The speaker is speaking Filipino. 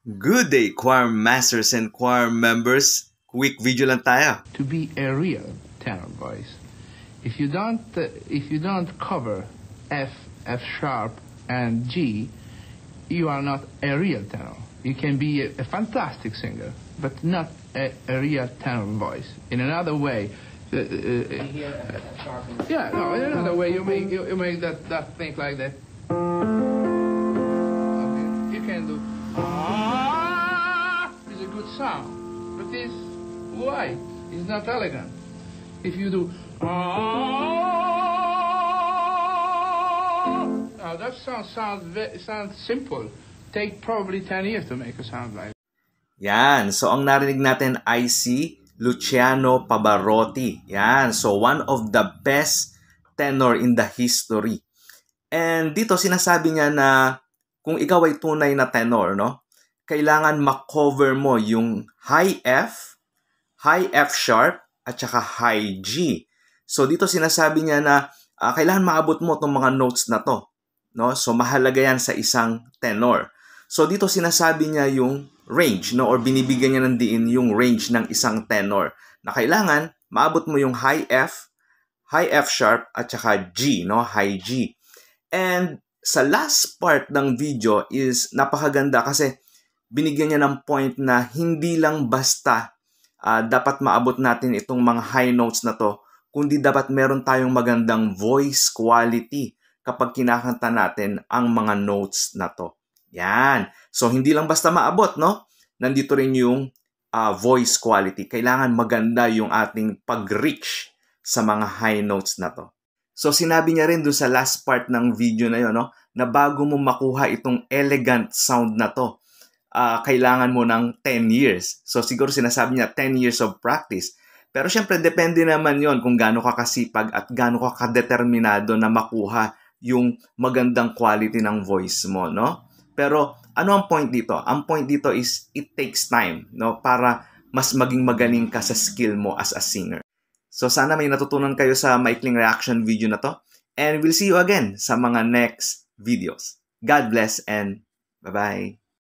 Good day, choir masters and choir members. Quick video lang tayo. To be a real tenor voice, if you don't cover F, F sharp, and G, you are not a real tenor. You can be a fantastic singer, but not a real tenor voice. In another way, in another way, you make that thing like that. Okay. You can do it's a good sound, but this why it's not elegant. If you do now that sounds simple. Take probably 10 years to make a sound like. Yan. So, ang narinig natin ay si Luciano Pavarotti. Yan. So, one of the best tenor in the history. And dito sinasabi niya na kung ikaw ay tunay na tenor, no? Kailangan ma-cover mo yung high F sharp, at saka high G. So, dito sinasabi niya na kailangan maabot mo itong mga notes na to. No? So, mahalaga yan sa isang tenor. So, dito sinasabi niya yung range, no? Or binibigyan niya ng diin yung range ng isang tenor na kailangan maabot mo yung high F sharp, at saka G, no? High G. And sa last part ng video is napakaganda kasi binigyan niya ng point na hindi lang basta dapat maabot natin itong mga high notes na to, kundi dapat meron tayong magandang voice quality kapag kinakanta natin ang mga notes na to. Yan. So, hindi lang basta maabot, no? Nandito rin yung voice quality. Kailangan maganda yung ating pag-reach sa mga high notes na to. So, sinabi niya rin doon sa last part ng video na yun, no? Na bago mo makuha itong elegant sound na to, kailangan mo ng 10 years. So, siguro sinasabi niya 10 years of practice. Pero syempre, depende naman yon kung gaano ka kasipag at gaano ka kadeterminado na makuha yung magandang quality ng voice mo, no? Pero ano ang point dito? Ang point dito is it takes time, no? Para mas maging magaling ka sa skill mo as a singer. So sana may natutunan kayo sa maikling reaction video na to. And we'll see you again sa mga next videos. God bless and bye-bye.